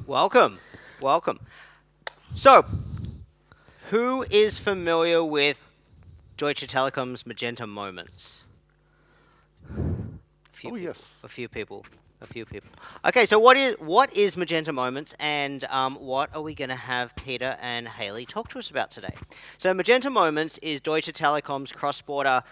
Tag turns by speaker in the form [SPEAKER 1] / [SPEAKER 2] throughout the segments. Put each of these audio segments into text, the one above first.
[SPEAKER 1] Welcome. Welcome. So, who is familiar with Deutsche Telekom's Magenta Moments?
[SPEAKER 2] Yes.
[SPEAKER 1] A few people. Okay, so what is Magenta Moments, and what are we going to have Peter and Hayley talk to us about today? So Magenta Moments is Deutsche Telekom's cross-border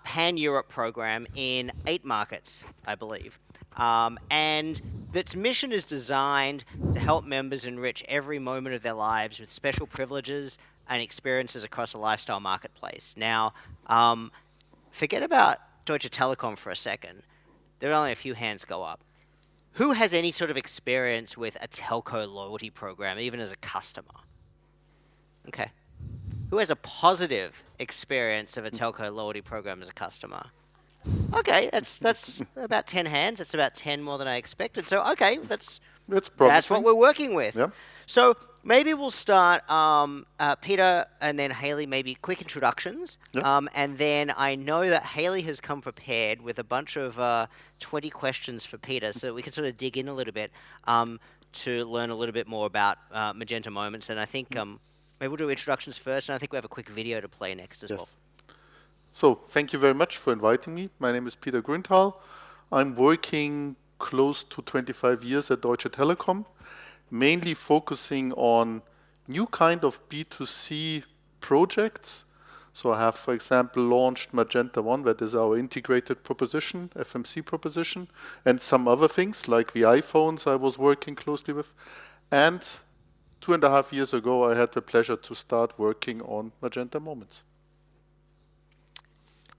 [SPEAKER 1] pan-Europe program in 8 markets, I believe. And its mission is designed to help members enrich every moment of their lives with special privileges and experiences across a lifestyle marketplace. Now, forget about Deutsche Telekom for a second. There are only a few hands go up. Who has any sort of experience with a telco loyalty program, even as a customer? Okay. Who has a positive experience of a telco loyalty program as a customer? Okay, that's about 10 hands. That's about 10 more than I expected. So, okay, that's what we're working with.
[SPEAKER 2] Yeah.
[SPEAKER 1] So maybe we'll start, Peter and then Hayley, maybe quick introductions.
[SPEAKER 2] Yeah.
[SPEAKER 1] And then I know that Hayley has come prepared with a bunch of 20 questions for Peter, so we can sort of dig in a little bit to learn a little bit more about Magenta Moments. And I think maybe we'll do introductions first, and I think we have a quick video to play next as well.
[SPEAKER 2] So thank you very much for inviting me. My name is Peter Gruenthal. I'm working close to 25 years at Deutsche Telekom, mainly focusing on new kind of B2C projects. So I have, for example, launched Magenta One, that is our integrated proposition, FMC proposition, and some other things like the iPhones I was working closely with. And 2.5 years ago, I had the pleasure to start working on Magenta Moments.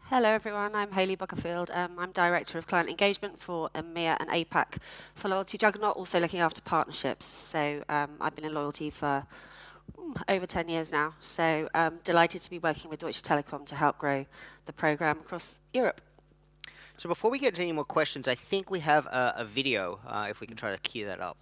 [SPEAKER 3] Hello everyone, I'm Hayley Buckerfield. I'm Director of Client Engagement for EMEA and APAC for Loyalty Juggernaut, also looking after partnerships. So I've been in loyalty for over 10 years now. So delighted to be working with Deutsche Telekom to help grow the program across Europe.
[SPEAKER 1] So before we get to any more questions, I think we have a video, if we can try to cue that up.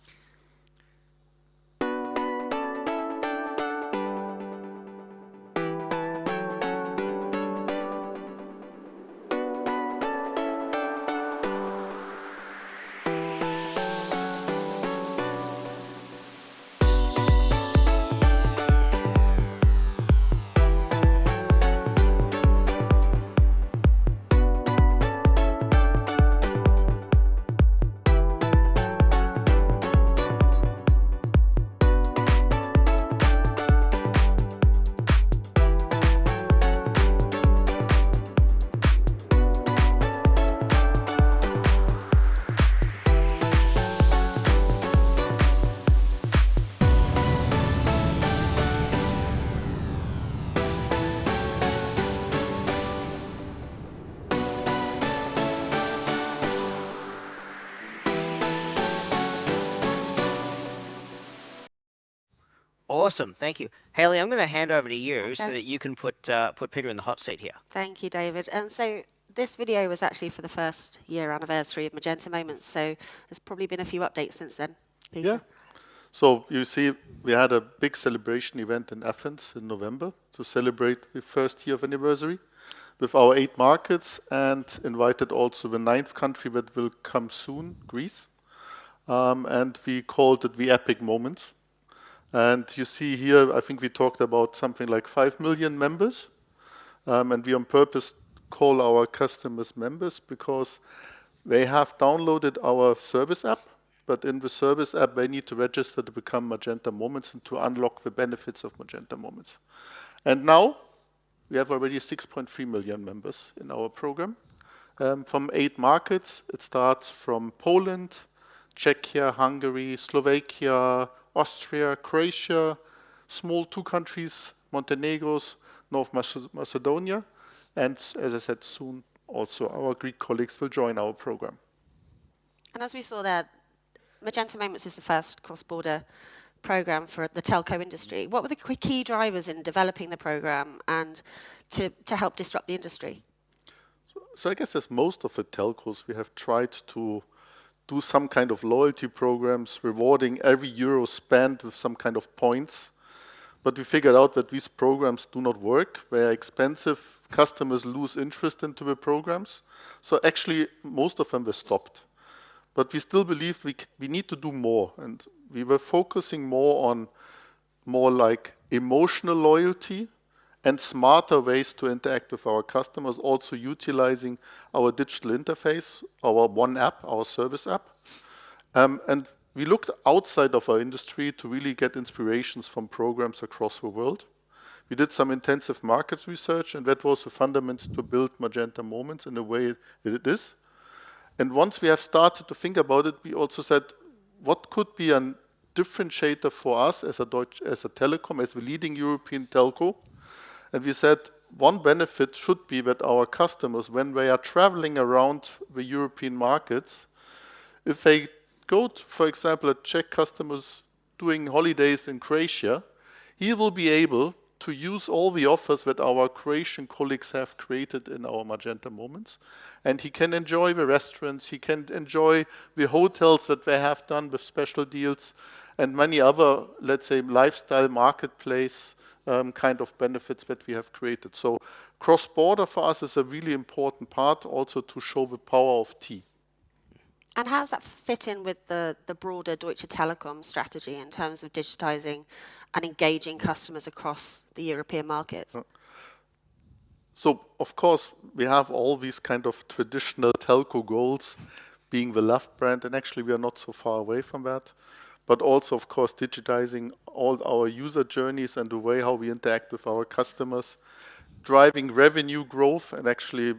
[SPEAKER 1] Awesome, thank you. Hayley, I'm going to hand over to you so that you can put Peter in the hot seat here.
[SPEAKER 3] Thank you, David. And so this video was actually for the first year anniversary of Magenta Moments, so there's probably been a few updates since then. Peter?
[SPEAKER 2] Yeah. So you see, we had a big celebration event in Athens in November to celebrate the first year of anniversary with our 8 markets, and invited also the 9th country that will come soon, Greece. And we called it the Epic Moments. And you see here, I think we talked about something like 5 million members. And we on purpose call our customers members because they have downloaded our service app, but in the service app, they need to register to become Magenta Moments and to unlock the benefits of Magenta Moments. And now, we have already 6.3 million members in our program. From 8 markets, it starts from Poland, Czechia, Hungary, Slovakia, Austria, Croatia, small 2 countries, Montenegro, North Macedonia, and as I said, soon also our Greek colleagues will join our program.
[SPEAKER 3] And as we saw there, Magenta Moments is the first cross-border program for the telco industry. What were the key drivers in developing the program and to help disrupt the industry?
[SPEAKER 2] So I guess as most of the telcos, we have tried to do some kind of loyalty programs, rewarding every euro spent with some kind of points. But we figured out that these programs do not work. They are expensive. Customers lose interest into the programs. So actually, most of them were stopped. But we still believe we need to do more. And we were focusing more like emotional loyalty and smarter ways to interact with our customers, also utilizing our digital interface, our one app, our service app. And we looked outside of our industry to really get inspirations from programs across the world. We did some intensive market research, and that was the fundament to build Magenta Moments in the way that it is. And once we have started to think about it, we also said, what could be a differentiator for us as a telecom, as the leading European telco? And we said, one benefit should be that our customers, when they are traveling around the European markets, if they go to, for example, a Czech customer doing holidays in Croatia, he will be able to use all the offers that our Croatian colleagues have created in our Magenta Moments. And he can enjoy the restaurants, he can enjoy the hotels that they have done with special deals, and many other, let's say, lifestyle marketplace kind of benefits that we have created. So cross-border for us is a really important part also to show the power of T.
[SPEAKER 3] And how does that fit in with the broader Deutsche Telekom strategy in terms of digitizing and engaging customers across the European markets?
[SPEAKER 2] So, of course, we have all these kind of traditional telco goals, being the loved brand, and actually we are not so far away from that. But also, of course, digitizing all our user journeys and the way how we interact with our customers, driving revenue growth, and actually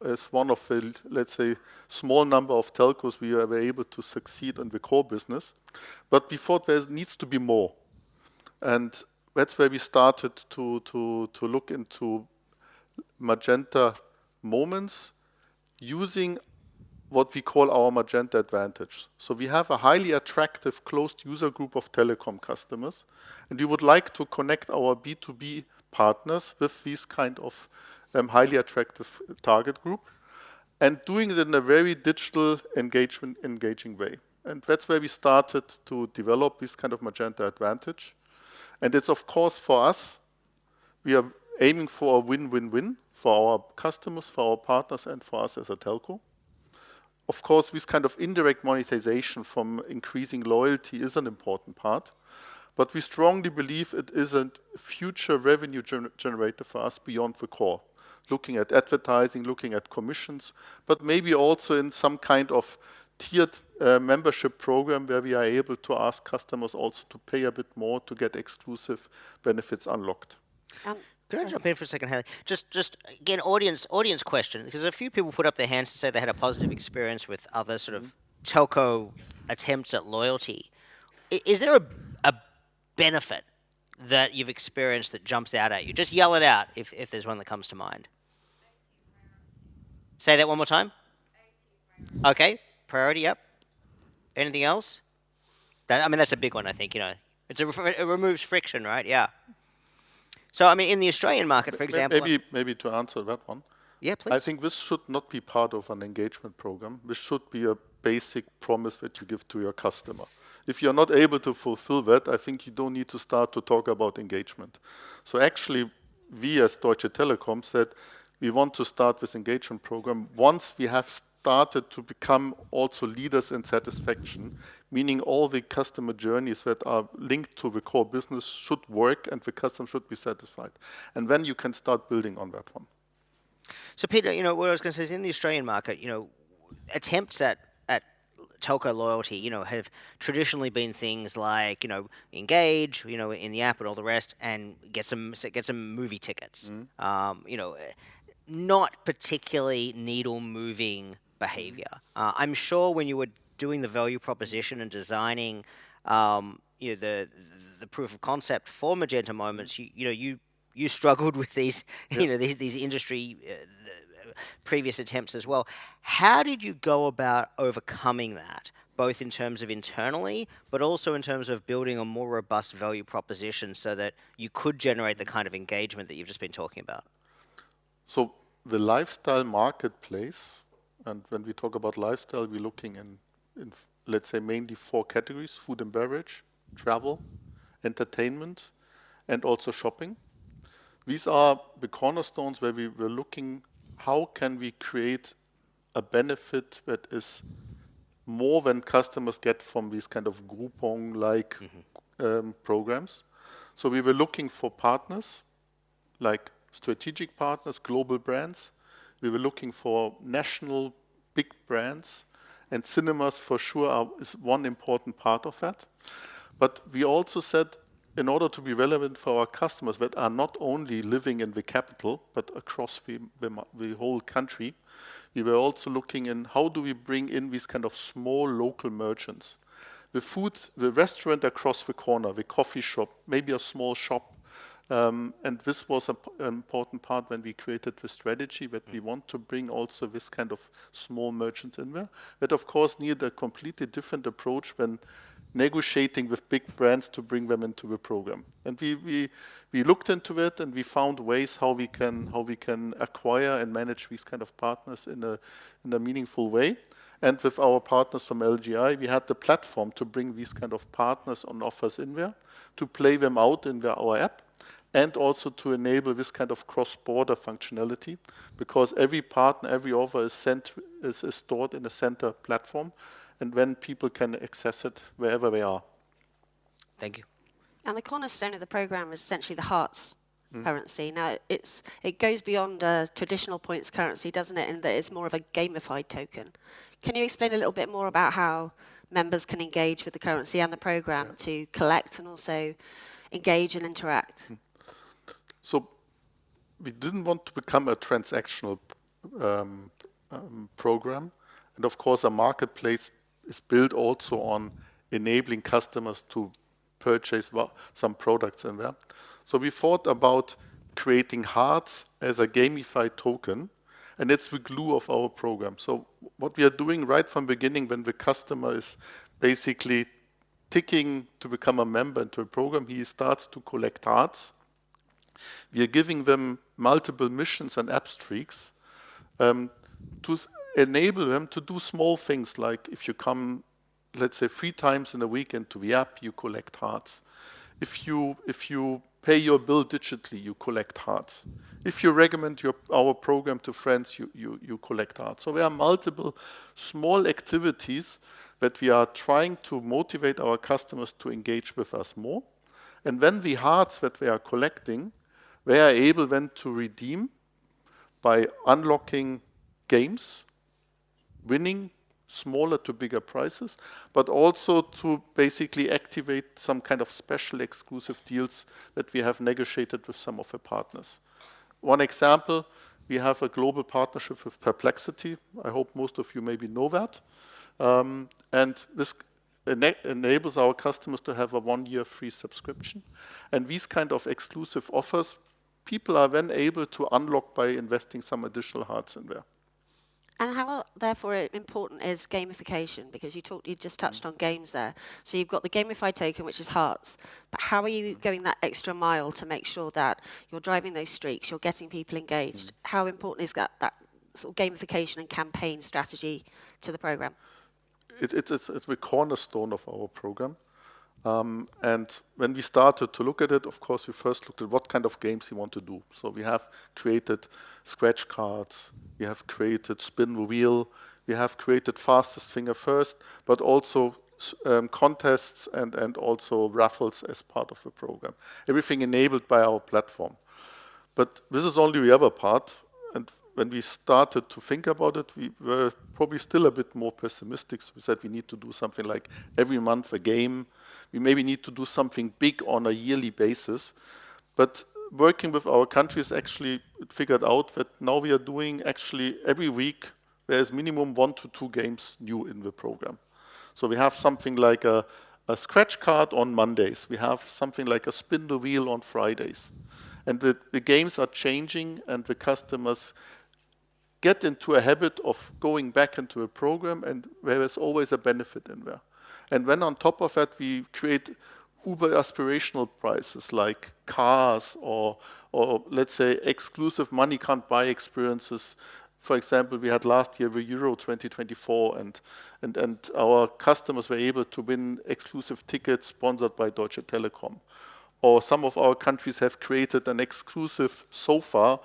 [SPEAKER 2] as one of the, let's say, small number of telcos, we were able to succeed in the core business. But before there needs to be more. And that's where we started to look into Magenta Moments using what we call our Magenta Advantage. So we have a highly attractive closed user group of telecom customers, and we would like to connect our B2B partners with these kind of highly attractive target group, and doing it in a very digital engaging way. And that's where we started to develop this kind of Magenta Advantage. And it's, of course, for us, we are aiming for a win-win-win for our customers, for our partners, and for us as a telco. Of course, this kind of indirect monetization from increasing loyalty is an important part, but we strongly believe it is a future revenue generator for us beyond the core, looking at advertising, looking at commissions, but maybe also in some kind of tiered membership program where we are able to ask customers also to pay a bit more to get exclusive benefits unlocked.
[SPEAKER 1] Can I jump in for a second, Hayley? Just again, audience question, because a few people put up their hands to say they had a positive experience with other sort of telco attempts at loyalty. Is there a benefit that you've experienced that jumps out at you? Just yell it out if there's one that comes to mind. Say that one more time. Okay, priority, yep. Anything else? That's a big one, I think. It removes friction, right? Yeah. So, in the Australian market, for example...
[SPEAKER 2] Maybe to answer that one.
[SPEAKER 1] Yeah, please.
[SPEAKER 2] I think this should not be part of an engagement program. This should be a basic promise that you give to your customer. If you're not able to fulfill that, I think you don't need to start to talk about engagement. So actually, we as Deutsche Telekom said, we want to start this engagement program once we have started to become also leaders in satisfaction, meaning all the customer journeys that are linked to the core business should work and the customer should be satisfied. And then you can start building on that one.
[SPEAKER 1] So Peter, what I was going to say is in the Australian market, attempts at telco loyalty, have traditionally been things like, engage, in the app and all the rest, and get some movie tickets. Not particularly needle-moving behavior. I'm sure when you were doing the value proposition and designing, the proof of concept for Magenta Moments, you struggled with these, these industry previous attempts as well. How did you go about overcoming that, both in terms of internally, but also in terms of building a more robust value proposition so that you could generate the kind of engagement that you've just been talking about?
[SPEAKER 2] So the lifestyle marketplace, and when we talk about lifestyle, we're looking in let's say, mainly 4 categories: food and beverage, travel, entertainment, and also shopping. These are the cornerstones where we were looking how can we create a benefit that is more than customers get from these kind of Groupon-like programs. So we were looking for partners, like strategic partners, global brands. We were looking for national big brands, and cinemas for sure is one important part of that. But we also said, in order to be relevant for our customers that are not only living in the capital, but across the whole country, we were also looking in how do we bring in these kind of small local merchants. The restaurant across the corner, the coffee shop, maybe a small shop. And this was an important part when we created the strategy, that we want to bring also this kind of small merchants in there. That, of course, need a completely different approach when negotiating with big brands to bring them into the program. And we looked into it, and we found ways how we can acquire and manage these kind of partners in a meaningful way. And with our partners from LGI, we had the platform to bring these kind of partners on offers in there, to play them out in our app, and also to enable this kind of cross-border functionality, because every partner, every offer is stored in a center platform, and then people can access it wherever they are.
[SPEAKER 1] Thank you.
[SPEAKER 3] And the cornerstone of the program is essentially the Hearts currency. Now, it goes beyond a traditional points currency, doesn't it, in that it's more of a gamified token. Can you explain a little bit more about how members can engage with the currency and the program to collect and also engage and interact?
[SPEAKER 2] So we didn't want to become a transactional program. And of course, a marketplace is built also on enabling customers to purchase some products in there. So we thought about creating Hearts as a gamified token, and it's the glue of our program. So what we are doing right from the beginning, when the customer is basically ticking to become a member into a program, he starts to collect Hearts. We are giving them multiple missions and app streaks to enable them to do small things, like if you come, let's say, 3 times in a week into the app, you collect Hearts. If you pay your bill digitally, you collect Hearts. If you recommend our program to friends, you collect Hearts. So there are multiple small activities that we are trying to motivate our customers to engage with us more. And then the Hearts that we are collecting, they are able then to redeem by unlocking games, winning smaller to bigger prizes, but also to basically activate some kind of special exclusive deals that we have negotiated with some of the partners. One example, we have a global partnership with Perplexity. I hope most of you maybe know that. And this enables our customers to have a 1-year free subscription. And these kind of exclusive offers, people are then able to unlock by investing some additional Hearts in there.
[SPEAKER 3] And how, therefore, important is gamification? Because you just touched on games there. So you've got the gamified token, which is Hearts. But how are you going that extra mile to make sure that you're driving those streaks, you're getting people engaged? How important is that sort of gamification and campaign strategy to the program?
[SPEAKER 2] It's the cornerstone of our program. And when we started to look at it, of course, we first looked at what kind of games we want to do. So we have created scratch cards, we have created spin the wheel, we have created fastest finger first, but also contests and also raffles as part of the program. Everything enabled by our platform. But this is only the other part. And when we started to think about it, we were probably still a bit more pessimistic. So we said we need to do something like every month a game. We maybe need to do something big on a yearly basis. But working with our countries actually figured out that now we are doing actually every week, there is minimum 1 to 2 games new in the program. So we have something like a scratch card on Mondays. We have something like a spin the wheel on Fridays. And the games are changing, and the customers get into a habit of going back into a program, and there is always a benefit in there. And then on top of that, we create uber aspirational prizes like cars or let's say exclusive money can't buy experiences. For example, we had last year the Euro 2024, and our customers were able to win exclusive tickets sponsored by Deutsche Telekom. Or some of our countries have created an exclusive sofa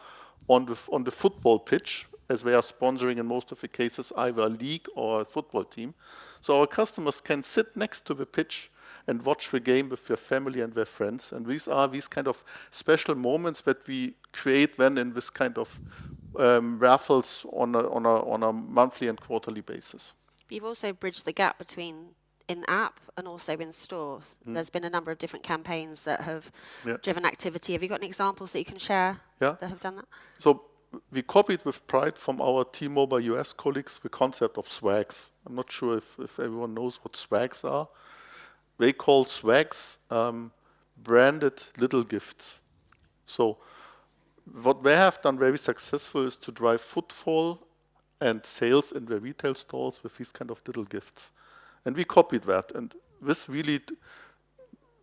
[SPEAKER 2] on the football pitch as they are sponsoring in most of the cases either a league or a football team. So our customers can sit next to the pitch and watch the game with their family and their friends. And these are these kind of special moments that we create then in this kind of raffles on a monthly and quarterly basis.
[SPEAKER 3] You've also bridged the gap between in-app and also in-store. There's been a number of different campaigns that have driven activity. Have you got any examples that you can share that have done that?
[SPEAKER 2] So we copied with pride from our T-Mobile US colleagues the concept of swags. I'm not sure if everyone knows what swags are. They call swags branded little gifts. So what they have done very successful is to drive footfall and sales in their retail stores with these kind of little gifts. And we copied that. And this really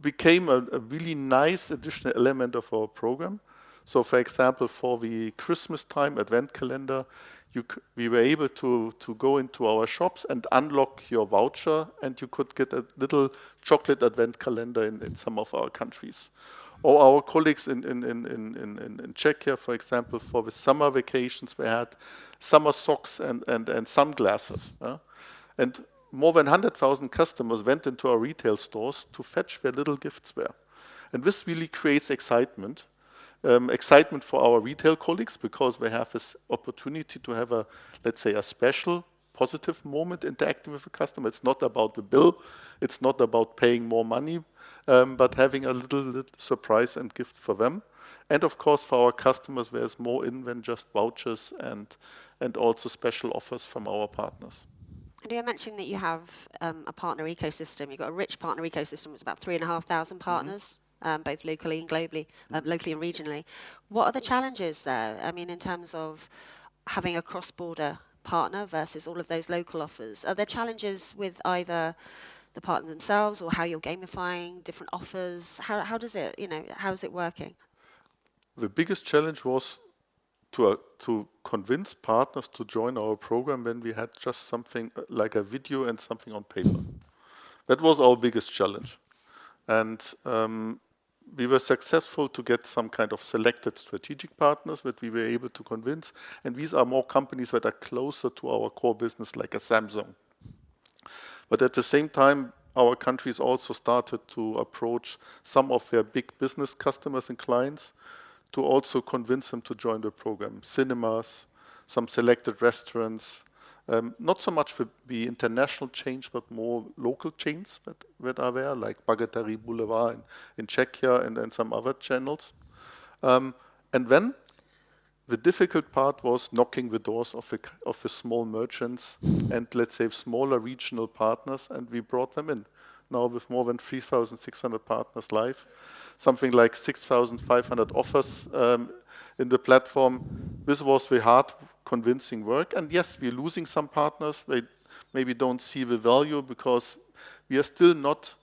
[SPEAKER 2] became a really nice additional element of our program. So for example, for the Christmas time advent calendar, we were able to go into our shops and unlock your voucher, and you could get a little chocolate advent calendar in some of our countries. Or our colleagues in Czechia, for example, for the summer vacations, we had summer socks and sunglasses. And more than 100,000 customers went into our retail stores to fetch their little gifts there. And this really creates excitement. Excitement for our retail colleagues because they have this opportunity to have let's say, a special positive moment interacting with the customer. It's not about the bill, it's not about paying more money, but having a little surprise and gift for them. And of course, for our customers, there's more in than just vouchers and also special offers from our partners.
[SPEAKER 3] And you mentioned that you have a partner ecosystem. You've got a rich partner ecosystem. It's about 3,500 partners. Both locally and globally, locally and regionally. What are the challenges there? I mean, in terms of having a cross-border partner versus all of those local offers. Are there challenges with either the partner themselves or how you're gamifying different offers? How does it, how is it working?
[SPEAKER 2] The biggest challenge was to convince partners to join our program when we had just something like a video and something on paper. That was our biggest challenge. And we were successful to get some kind of selected strategic partners that we were able to convince. And these are more companies that are closer to our core business, like a Samsung. But at the same time, our countries also started to approach some of their big business customers and clients to also convince them to join the program. Cinemas, some selected restaurants, not so much for the international chains, but more local chains that are there, like Bagatari Boulevard in Czechia and some other channels. And then the difficult part was knocking the doors of the small merchants and, let's say, smaller regional partners, and we brought them in. Now with more than 3,600 partners live, something like 6,500 offers in the platform. This was the hard convincing work. And yes, we're losing some partners. They maybe don't see the value because we are still not,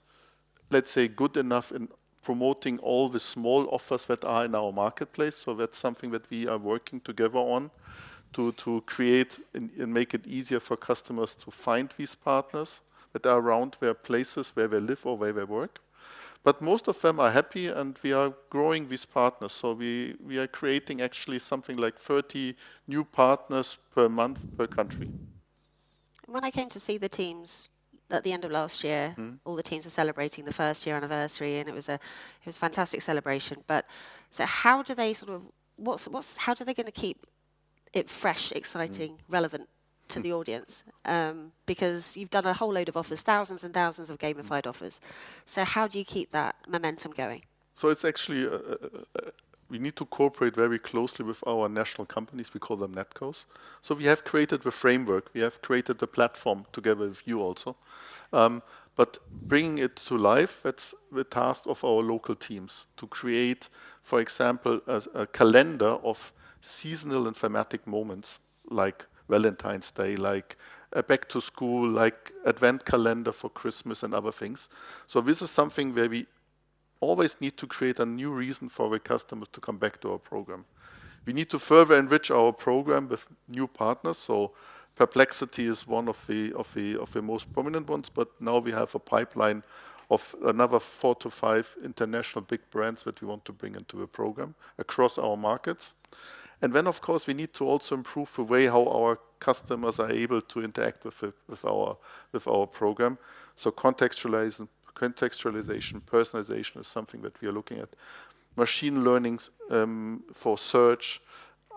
[SPEAKER 2] let's say, good enough in promoting all the small offers that are in our marketplace. So that's something that we are working together on to create and make it easier for customers to find these partners that are around their places where they live or where they work. But most of them are happy, and we are growing these partners. So we are creating actually something like 30 new partners per month per country.
[SPEAKER 3] When I came to see the teams at the end of last year, all the teams were celebrating the first year anniversary, and it was a fantastic celebration. But so how do they sort of how are they going to keep it fresh, exciting, relevant to the audience? Because you've done a whole load of offers, thousands and thousands of gamified offers. So how do you keep that momentum going?
[SPEAKER 2] So it's actually, we need to cooperate very closely with our national companies. We call them netcos. So we have created the framework. We have created the platform together with you also. But bringing it to life, that's the task of our local teams to create, for example, a calendar of seasonal and thematic moments like Valentine's Day, like a back to school, like advent calendar for Christmas and other things. So this is something where we always need to create a new reason for the customers to come back to our program. We need to further enrich our program with new partners. So Perplexity is one of the most prominent ones, but now we have a pipeline of another 4 to 5 international big brands that we want to bring into the program across our markets. And then, of course, we need to also improve the way how our customers are able to interact with our program. So contextualization, personalization is something that we are looking at. Machine learning for search,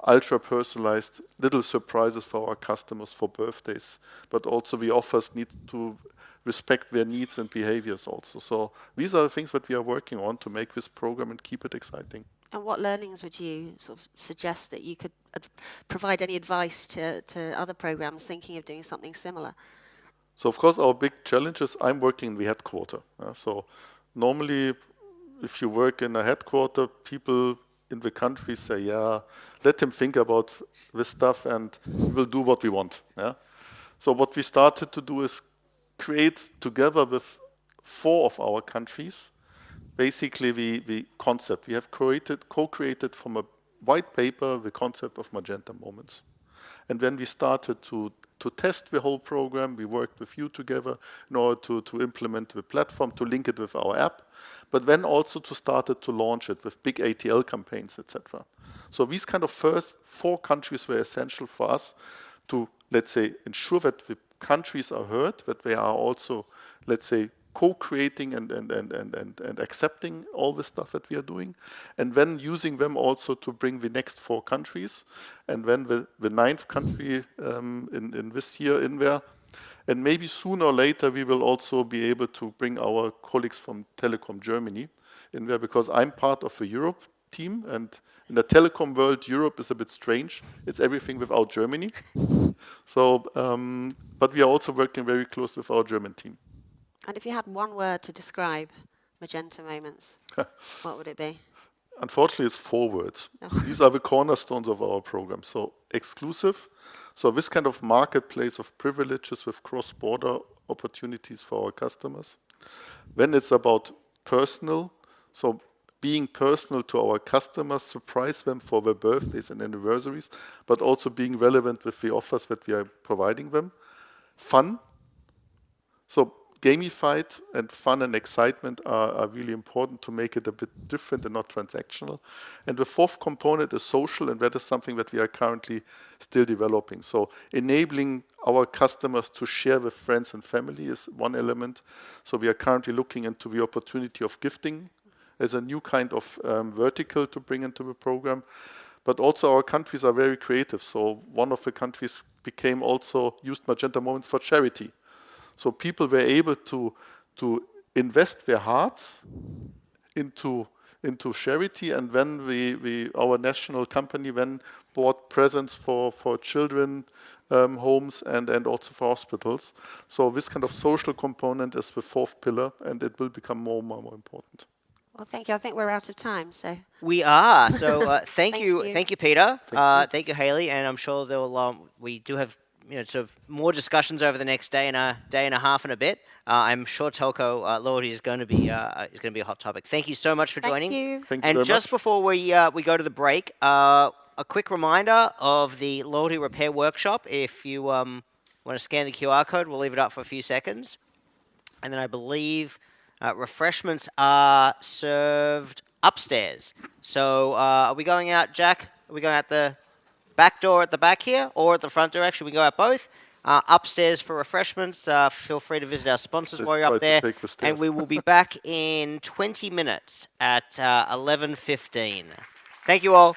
[SPEAKER 2] ultra-personalized little surprises for our customers for birthdays, but also the offers need to respect their needs and behaviors also. So these are the things that we are working on to make this program and keep it exciting.
[SPEAKER 3] And what learnings would you sort of suggest that you could provide any advice to other programs thinking of doing something similar?
[SPEAKER 2] So of course our big challenge is I'm working in the headquarter. So normally if you work in a headquarter, people in the country say, yeah, let him think about this stuff and we will do what we want. Yeah? So what we started to do is create together with 4 of our countries, basically the concept. We have co-created from a white paper the concept of Magenta Moments. And when we started to test the whole program, we worked with you together in order to implement the platform, to link it with our app, but then also to start to launch it with big ATL campaigns, etc. So these kind of first 4 countries were essential for us to, let's say, ensure that the countries are heard, that they are also, let's say, co-creating and accepting all the stuff that we are doing, and then using them also to bring the next 4 countries, and then the 9th country in this year in there. And maybe sooner or later we will also be able to bring our colleagues from Telekom Germany in there, because I'm part of the Europe team, and in the telecom world, Europe is a bit strange. It's everything without Germany. So, but we are also working very close with our German team.
[SPEAKER 3] And if you had one word to describe Magenta Moments, what would it be?
[SPEAKER 2] Unfortunately, it's 4 words. These are the cornerstones of our program. So exclusive. So this kind of marketplace of privileges with cross-border opportunities for our customers. Then it's about personal. So being personal to our customers, surprise them for their birthdays and anniversaries, but also being relevant with the offers that we are providing them. Fun. So gamified and fun and excitement are really important to make it a bit different and not transactional. And the 4th component is social, and that is something that we are currently still developing. So enabling our customers to share with friends and family is one element. So we are currently looking into the opportunity of gifting as a new kind of vertical to bring into the program. But also our countries are very creative. So one of the countries used Magenta Moments for charity. So people were able to invest their hearts into charity, and then our national company then bought presents for children homes and also for hospitals. So this kind of social component is the 4th pillar, and it will become more and more important.
[SPEAKER 3] Well, thank you. I think we're out of time, so.
[SPEAKER 1] We are. So thank you, Peter.
[SPEAKER 2] Thank
[SPEAKER 1] you, Hayley, and I'm sure we do have sort of more discussions over the next day and a half and a bit. I'm sure telco loyalty is going to be a hot topic. Thank you so much for joining.
[SPEAKER 3] Thank you.
[SPEAKER 2] Thank you very
[SPEAKER 1] just
[SPEAKER 2] much.
[SPEAKER 1] Before we go to the break, a quick reminder of the loyalty repair workshop. If you want to scan the QR code, we'll leave it up for a few seconds, and then I believe refreshments are served upstairs. So are we going out, Jack? Are we going out the back door at the back here, or at the front door? Actually, we go out both. Upstairs for refreshments. Feel free to visit our sponsors while you're up there. And we will be back in 20 minutes at 11:15. Thank you all.